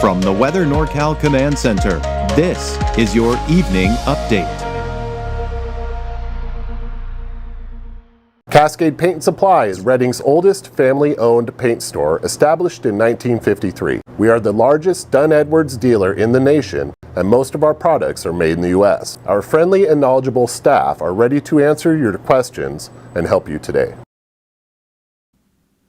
From the Weather NorCal Command Center, this is your Evening Update. Cascade Paint & Supply is Reading's oldest family-owned paint store, established in 1953. We are the largest Dunn Edwards dealer in the nation, and most of our products are made in the U.S. Our friendly and knowledgeable staff are ready to answer your questions and help you today.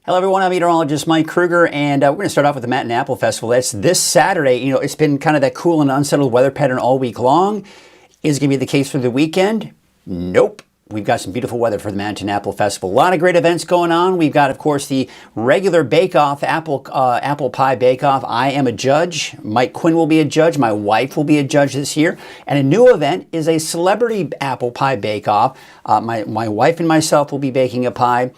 Hello everyone, I'm Meteorologist Mike Krueger, and we're going to start off with the Manhattan Apple Festival. That's this Saturday. You know, it's been kind of that cool and unsettled weather pattern all week long. Is it going to be the case for the weekend? Nope. We've got some beautiful weather for the Manhattan Apple Festival. A lot of great events going on. We've got, of course, the regular bake-off, apple pie bake-off. I am a judge. Mike Quinn will be a judge. My wife will be a judge this year. And a new event is a celebrity apple pie bake-off. My wife and myself will be baking a pie.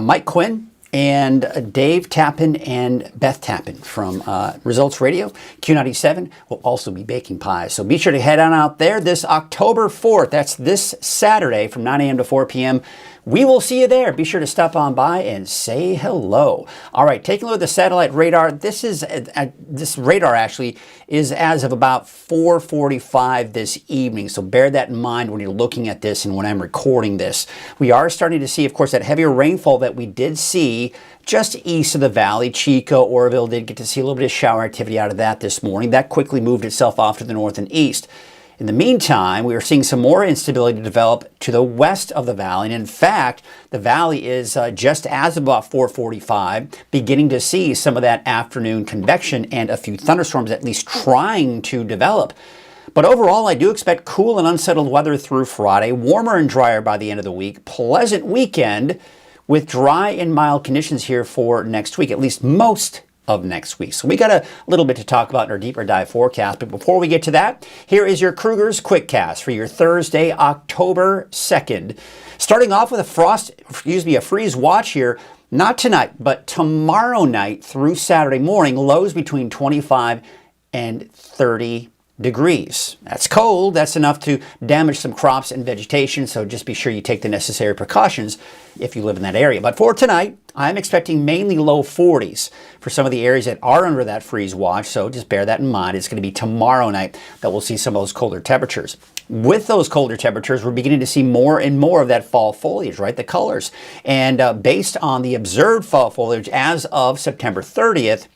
Mike Quinn and Dave Tappan and Beth Tappan from Results Radio, Q97, will also be baking pies. So be sure to head on out there this October 4th. That's this Saturday from 9 a.m. to 4 p.m. We will see you there. Be sure to stop on by and say hello. All right, taking a look at the satellite radar. This radar actually is as of about 4:45 this evening. So bear that in mind when you're looking at this and when I'm recording this. We are starting to see, of course, that heavier rainfall that we did see just east of the valley. Chico, Oroville did get to see a little bit of shower activity out of that this morning. That quickly moved itself off to the north and east. In the meantime, we are seeing some more instability develop to the west of the valley. And in fact, the valley is just as of about 4:45, beginning to see some of that afternoon convection and a few thunderstorms at least trying to develop. But overall, I do expect cool and unsettled weather through Friday, warmer and drier by the end of the week, pleasant weekend with dry and mild conditions here for next week, at least most of next week. So we got a little bit to talk about in our deeper dive forecast. But before we get to that, here is your Krueger's Quickcast for your Thursday, October 2nd. Starting off with a freeze watch here, not tonight, but tomorrow night through Saturday morning, lows between 25 and 30 degrees. That's cold. That's enough to damage some crops and vegetation, so just be sure you take the necessary precautions if you live in that area. But for tonight, I'm expecting mainly low 40s for some of the areas that are under that freeze watch, so just bear that in mind. It's going to be tomorrow night that we'll see some of those colder temperatures. With those colder temperatures, we're beginning to see more and more of that fall foliage, right? The colors. And based on the observed fall foliage as of September 30th,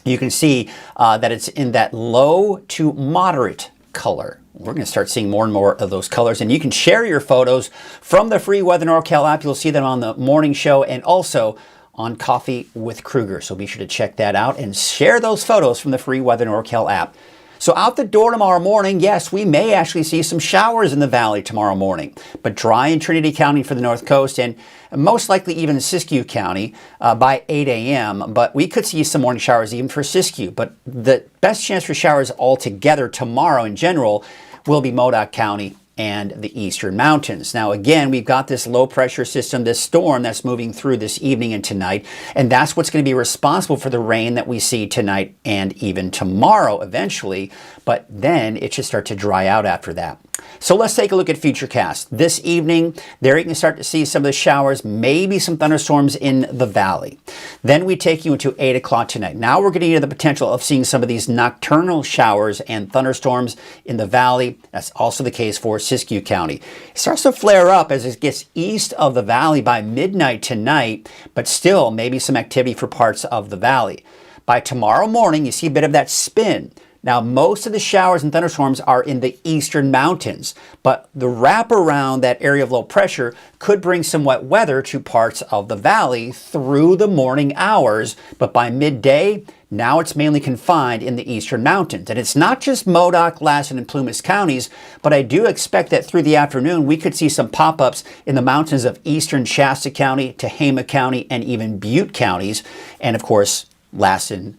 you can see that it's in that low to moderate color. We're going to start seeing more and more of those colors, and you can share your photos from the free Weather NorCal app. You'll see them on the morning show and also on Coffee with Krueger. So be sure to check that out and share those photos from the free Weather NorCal app. So out the door tomorrow morning, yes, we may actually see some showers in the valley tomorrow morning, but dry in Trinity County for the North Coast and most likely even Siskiyou County by 8 a.m. But we could see some morning showers even for Siskiyou. But the best chance for showers altogether tomorrow in general will be Modoc County and the eastern mountains. Now again, we've got this low pressure system, this storm that's moving through this evening and tonight, and that's what's going to be responsible for the rain that we see tonight and even tomorrow eventually, but then it should start to dry out after that. So let's take a look at Futurecast. This evening, there you can start to see some of the showers, maybe some thunderstorms in the valley. Then we take you into 8 o'clock tonight. Now we're getting into the potential of seeing some of these nocturnal showers and thunderstorms in the valley. That's also the case for Siskiyou County. It starts to flare up as it gets east of the valley by midnight tonight, but still maybe some activity for parts of the valley. By tomorrow morning, you see a bit of that spin. Now, most of the showers and thunderstorms are in the eastern mountains, but the wrap around that area of low pressure could bring some wet weather to parts of the valley through the morning hours. But by midday, now it's mainly confined in the eastern mountains. And it's not just Modoc, Lassen, and Plumas counties, but I do expect that through the afternoon, we could see some pop-ups in the mountains of eastern Shasta County, Tehama County, and even Butte counties. And of course, Lassen,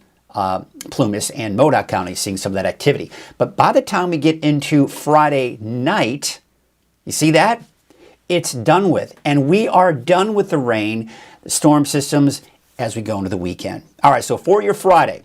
Plumas and Modoc County seeing some of that activity. But by the time we get into Friday night, you see that? It's done with. And we are done with the rain, the storm systems as we go into the weekend. All right, so for your Friday,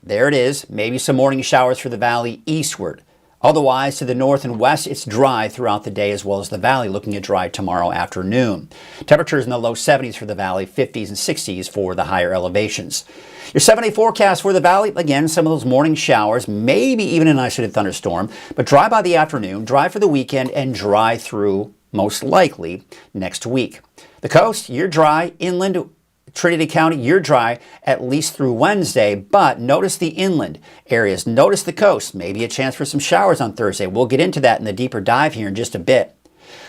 there it is. Maybe some morning showers for the valley eastward. Otherwise, to the north and west, it's dry throughout the day, as well as the valley, looking at dry tomorrow afternoon. Temperatures in the low 70s for the valley, 50s and 60s for the higher elevations. Your 7-day forecast for the valley, again, some of those morning showers, maybe even an isolated thunderstorm, but dry by the afternoon, dry for the weekend, and dry through, most likely, next week. The coast, you're dry. Inland, Trinity County, you're dry at least through Wednesday, but notice the inland areas. Notice the coast. Maybe a chance for some showers on Thursday. We'll get into that in the deeper dive here in just a bit.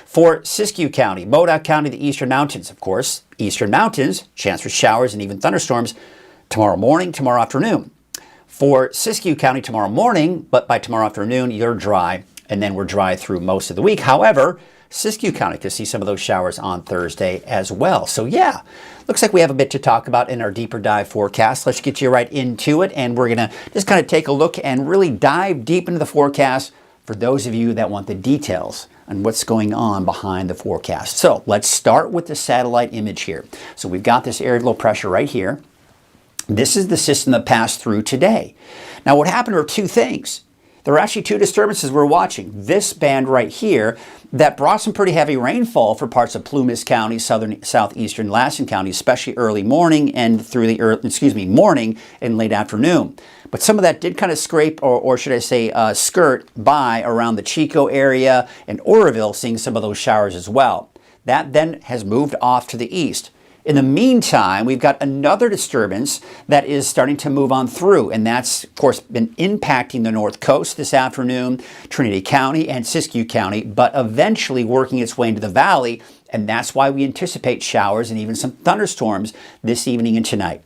For Siskiyou County, Modoc County, the eastern mountains, of course, eastern mountains, chance for showers and even thunderstorms tomorrow morning, tomorrow afternoon. For Siskiyou County tomorrow morning, but by tomorrow afternoon, you're dry, and then we're dry through most of the week. However, Siskiyou County could see some of those showers on Thursday as well. So yeah, looks like we have a bit to talk about in our deeper dive forecast. Let's get you right into it, and we're going to just kind of take a look and really dive deep into the forecast for those of you that want the details on what's going on behind the forecast. So let's start with the satellite image here. So we've got this area of low pressure right here. This is the system that passed through today. Now what happened are two things. There are actually two disturbances we're watching. This band right here that brought some pretty heavy rainfall for parts of Plumas County, southeastern Lassen County, especially early morning and through the morning and late afternoon. But some of that did kind of scrape, or should I say skirt by around the Chico area and Oroville, seeing some of those showers as well. That then has moved off to the east. In the meantime, we've got another disturbance that is starting to move on through, and that's, of course, been impacting the north coast this afternoon, Trinity County and Siskiyou County, but eventually working its way into the valley, and that's why we anticipate showers and even some thunderstorms this evening and tonight.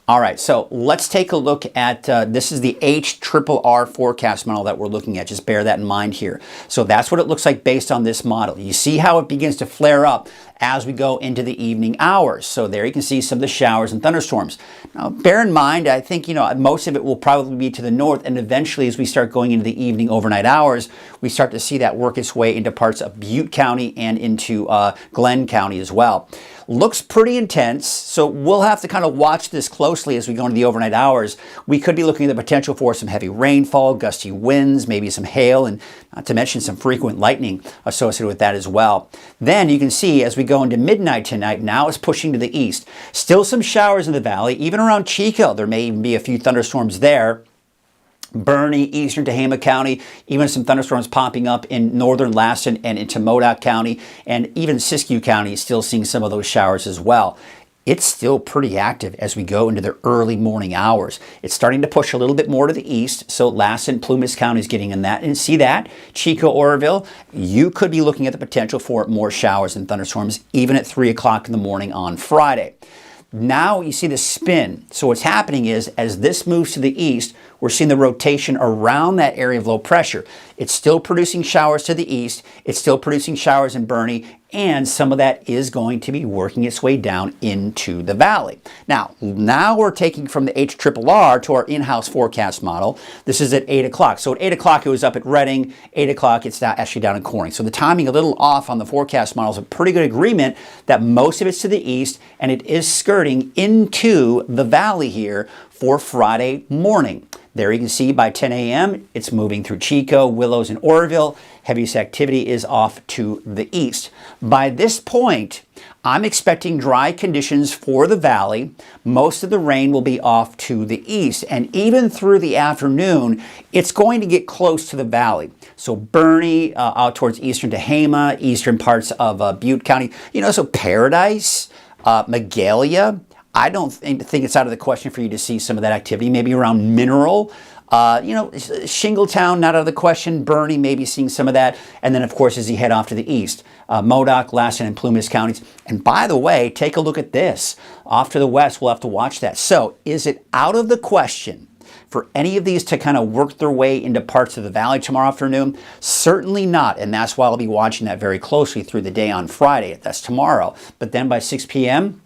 All right, so let's take a look at, this is the HRRR forecast model that we're looking at. Just bear that in mind here. So that's what it looks like based on this model. You see how it begins to flare up as we go into the evening hours. So there you can see some of the showers and thunderstorms. Now, bear in mind, I think, most of it will probably be to the north, and eventually as we start going into the evening overnight hours, we start to see that work its way into parts of Butte County and into Glenn County as well. Looks pretty intense, so we'll have to kind of watch this closely as we go into the overnight hours. We could be looking at the potential for some heavy rainfall, gusty winds, maybe some hail, and not to mention some frequent lightning associated with that as well. Then you can see as we go into midnight tonight, now it's pushing to the east. Still some showers in the valley, even around Chico. There may even be a few thunderstorms there. Bernie, eastern Tehama County, even some thunderstorms popping up in northern Lassen and into Modoc County, and even Siskiyou County is still seeing some of those showers as well. It's still pretty active as we go into the early morning hours. It's starting to push a little bit more to the east, so Lassen, Plumas County is getting in that. And see that? Chico, Oroville, you could be looking at the potential for more showers and thunderstorms even at 3 o'clock in the morning on Friday. Now you see the spin. So what's happening is as this moves to the east, we're seeing the rotation around that area of low pressure. It's still producing showers to the east. It's still producing showers in Bernie, and some of that is going to be working its way down into the valley. Now we're taking from the HRRR to our in-house forecast model. This is at 8 o'clock. So at 8 o'clock, it was up at Redding. 8 o'clock, it's actually down in Corning. So the timing a little off on the forecast model is a pretty good agreement that most of it's to the east, and it is skirting into the valley here for Friday morning. There you can see by 10 a.m. it's moving through Chico, Willows, and Oroville. Heaviest activity is off to the east. By this point, I'm expecting dry conditions for the valley. Most of the rain will be off to the east, and even through the afternoon, it's going to get close to the valley. So Bernie, out towards eastern Tehama, eastern parts of Butte County, so Paradise, Magalia. I don't think it's out of the question for you to see some of that activity, maybe around Mineral. Shingletown, not out of the question. Bernie, maybe seeing some of that. And then, of course, as you head off to the east, Modoc, Lassen, and Plumas counties. And by the way, take a look at this. Off to the west, we'll have to watch that. So is it out of the question for any of these to kind of work their way into parts of the valley tomorrow afternoon? Certainly not, and that's why I'll be watching that very closely through the day on Friday. That's tomorrow. But then by 6 p.m.,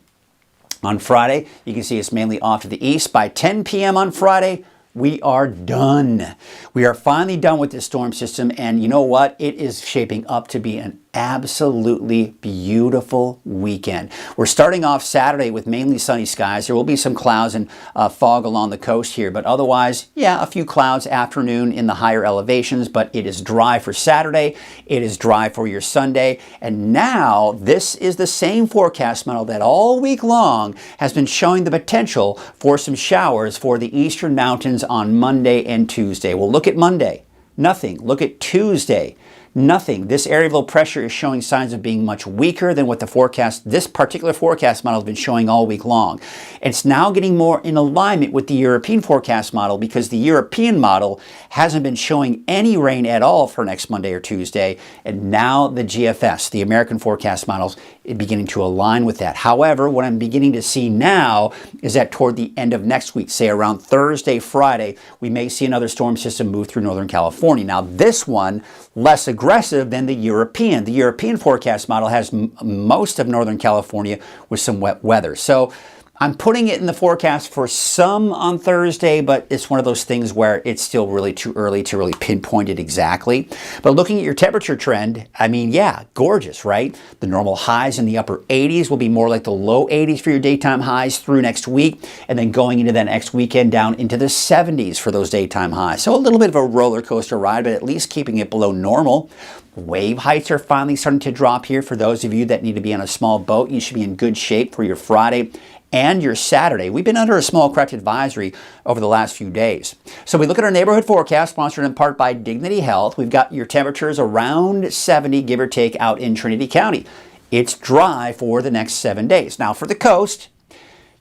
on Friday, you can see it's mainly off to the east. By 10 p.m. on Friday, we are done. We are finally done with this storm system, and you know what? It is shaping up to be an absolutely beautiful weekend. We're starting off Saturday with mainly sunny skies. There will be some clouds and fog along the coast here, but otherwise, yeah, a few clouds afternoon in the higher elevations, but it is dry for Saturday. It is dry for your Sunday. And now this is the same forecast model that all week long has been showing the potential for some showers for the eastern mountains on Monday and Tuesday. We'll look at Monday. Nothing. Look at Tuesday. Nothing. This area of low pressure is showing signs of being much weaker than what this particular forecast model has been showing all week long. It's now getting more in alignment with the European forecast model because the European model hasn't been showing any rain at all for next Monday or Tuesday. And now the GFS, the American forecast models, is beginning to align with that. However, what I'm beginning to see now is that toward the end of next week, say around Thursday, Friday, we may see another storm system move through Northern California. Now this one, less aggressive than the European. The European forecast model has most of Northern California with some wet weather. So I'm putting it in the forecast for some on Thursday, but it's one of those things where it's still really too early to really pinpoint it exactly. But looking at your temperature trend, I mean, yeah, gorgeous, right? The normal highs in the upper 80s will be more like the low 80s for your daytime highs through next week, and then going into that next weekend down into the 70s for those daytime highs. So a little bit of a roller coaster ride, but at least keeping it below normal. Wave heights are finally starting to drop here. For those of you that need to be on a small boat, you should be in good shape for your Friday and your Saturday. We've been under a small correct advisory over the last few days. So we look at our neighborhood forecast, sponsored in part by Dignity Health. We've got your temperatures around 70, give or take, out in Trinity County. It's dry for the next 7 days. Now for the coast,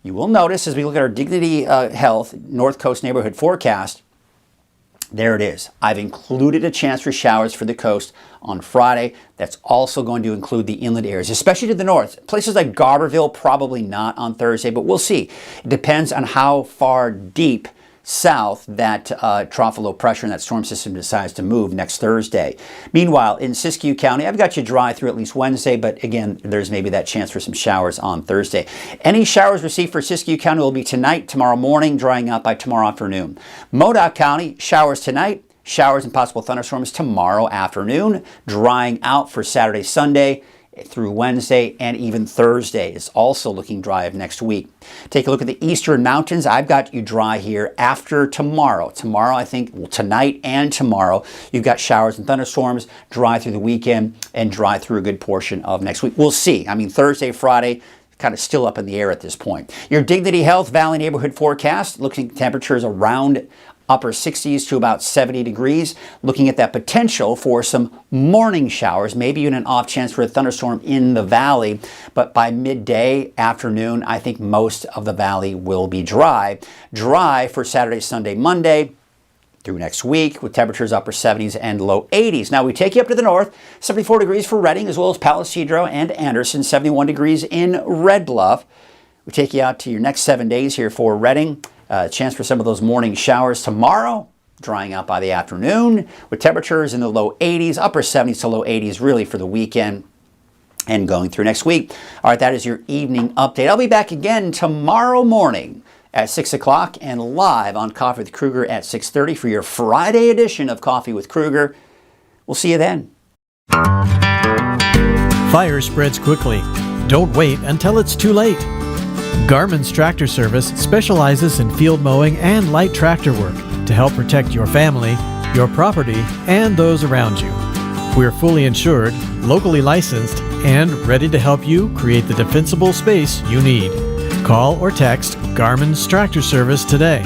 you will notice as we look at our Dignity Health North Coast neighborhood forecast, there it is. I've included a chance for showers for the coast on Friday. That's also going to include the inland areas, especially to the north. Places like Garberville, probably not on Thursday, but we'll see. It depends on how far deep south that trough of low pressure and that storm system decides to move next Thursday. Meanwhile, in Siskiyou County, I've got you dry through at least Wednesday, but again, there's maybe that chance for some showers on Thursday. Any showers received for Siskiyou County will be tonight, tomorrow morning, drying out by tomorrow afternoon. Modoc County, showers tonight, showers and possible thunderstorms tomorrow afternoon, drying out for Saturday, Sunday, through Wednesday, and even Thursday is also looking dry of next week. Take a look at the eastern mountains. I've got you dry here after tomorrow. Tomorrow, I think, well, tonight and tomorrow, you've got showers and thunderstorms, dry through the weekend, and dry through a good portion of next week. We'll see. I mean, Thursday, Friday, kind of still up in the air at this point. Your Dignity Health Valley neighborhood forecast, looking at temperatures around upper 60s to about 70 degrees, looking at that potential for some morning showers, maybe even an off chance for a thunderstorm in the valley. But by midday, afternoon, I think most of the valley will be dry. Dry for Saturday, Sunday, Monday, through next week with temperatures upper 70s and low 80s. Now we take you up to the north, 74 degrees for Redding as well as Palisadro and Anderson, 71 degrees in Red Bluff. We take you out to your next 7 days here for Redding. Chance for some of those morning showers tomorrow, drying out by the afternoon with temperatures in the low 80s, upper 70s to low 80s really for the weekend and going through next week. All right, that is your evening update. I'll be back again tomorrow morning at 6 o'clock and live on Coffee with Krueger at 6:30 for your Friday edition of Coffee with Krueger. We'll see you then. Fire spreads quickly. Don't wait until it's too late. Garmin's Tractor Service specializes in field mowing and light tractor work to help protect your family, your property, and those around you. We're fully insured, locally licensed, and ready to help you create the defensible space you need. Call or text Garmin's Tractor Service today.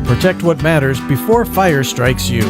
Protect what matters before fire strikes you.